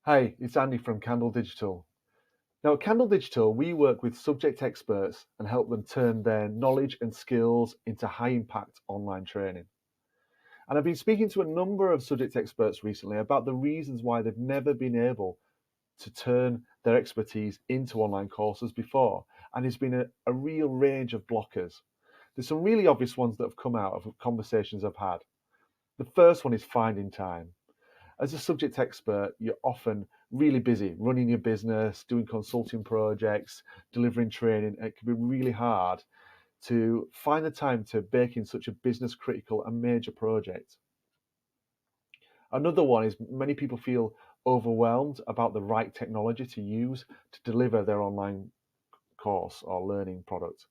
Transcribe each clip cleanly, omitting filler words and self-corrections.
Hi, it's Andy from Candle Digital. Now, at Candle Digital, we work with subject experts and help them turn their knowledge and skills into high impact online training. And I've been speaking to a number of subject experts recently about the reasons why they've never been able to turn their expertise into online courses before. And there's been a real range of blockers. There's some really obvious ones that have come out of conversations I've had. The first one is finding time. As a subject expert, you're often really busy running your business, doing consulting projects, delivering training. It can be really hard to find the time to bake in such a business critical and major project. Another one is many people feel overwhelmed about the right technology to use to deliver their online course or learning product.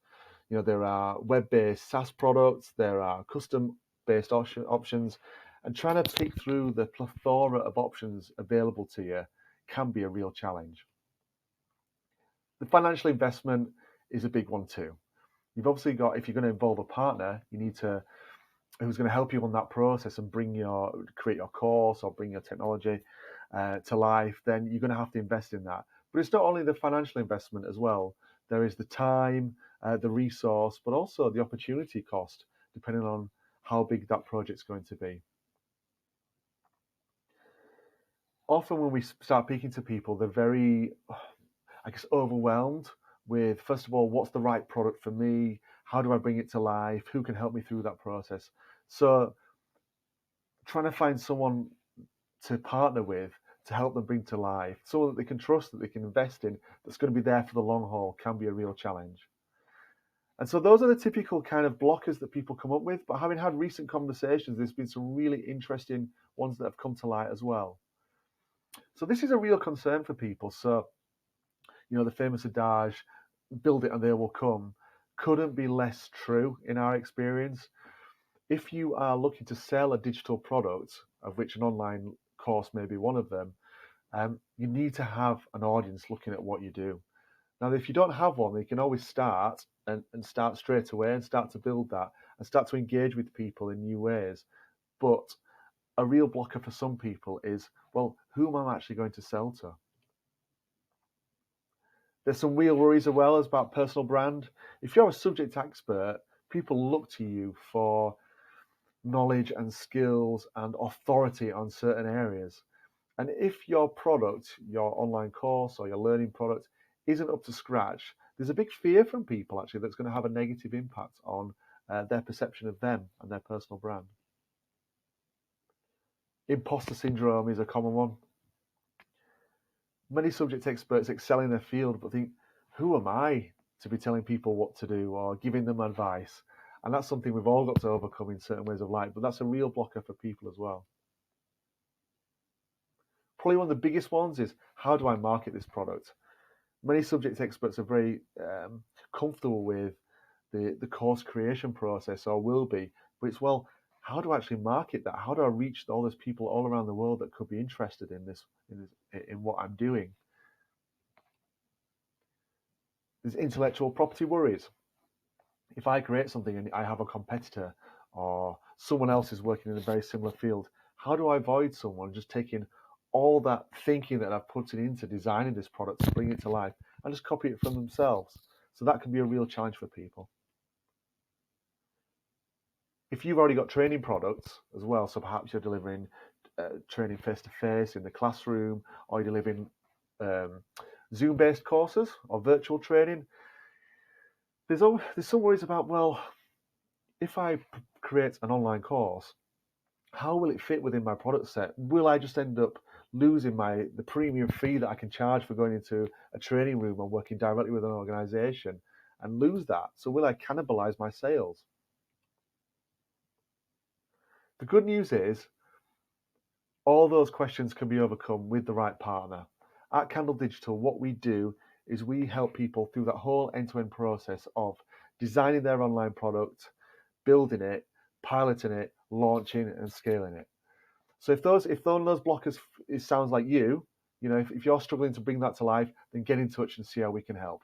There are web-based SaaS products, there are custom-based options, and trying to pick through the plethora of options available to you can be a real challenge. The financial investment is a big one too. You've obviously got, if you're going to involve a partner, you need to who's going to help you on that process and create your course or bring your technology to life. Then you're going to have to invest in that. But it's not only the financial investment as well. There is the time, the resource, but also the opportunity cost, depending on how big that project's going to be. Often when we start speaking to people, they're very, overwhelmed with, first of all, what's the right product for me? How do I bring it to life? Who can help me through that process? So trying to find someone to partner with to help them bring to life, so that they can trust, that they can invest in, that's going to be there for the long haul, can be a real challenge. And so those are the typical kind of blockers that people come up with. But having had recent conversations, there's been some really interesting ones that have come to light as well. So this is a real concern for people. So, the famous adage, build it and they will come, couldn't be less true in our experience. If you are looking to sell a digital product, of which an online course may be one of them, you need to have an audience looking at what you do. Now, if you don't have one, you can always start and start straight away and start to build that and start to engage with people in new ways. But a real blocker for some people is, well, who am I actually going to sell to? There's some real worries as well about personal brand. If you're a subject expert, people look to you for knowledge and skills and authority on certain areas. And if your product, your online course or your learning product isn't up to scratch, there's a big fear from people actually that's going to have a negative impact on their perception of them and their personal brand. Imposter syndrome is a common one. Many subject experts excel in their field but think, who am I to be telling people what to do or giving them advice? And that's something we've all got to overcome in certain ways of life, but that's a real blocker for people as well. Probably one of the biggest ones is, how do I market this product? Many subject experts are very comfortable with the course creation process, or will be, but it's, well, how do I actually market that? How do I reach all those people all around the world that could be interested in what I'm doing? There's intellectual property worries. If I create something and I have a competitor or someone else is working in a very similar field, how do I avoid someone just taking all that thinking that I've put into designing this product to bring it to life and just copy it from themselves? So that can be a real challenge for people. If you've already got training products as well, so perhaps you're delivering training face to face in the classroom, or you're delivering Zoom based courses or virtual training, there's some worries about, well, if I create an online course, how will it fit within my product set? Will I just end up losing the premium fee that I can charge for going into a training room and working directly with an organization and lose that? So will I cannibalize my sales? The good news is all those questions can be overcome with the right partner. At Candle Digital, what we do is we help people through that whole end-to-end process of designing their online product, building it, piloting it, launching and scaling it. So if those blockers, it sounds like if you're struggling to bring that to life, then get in touch and see how we can help.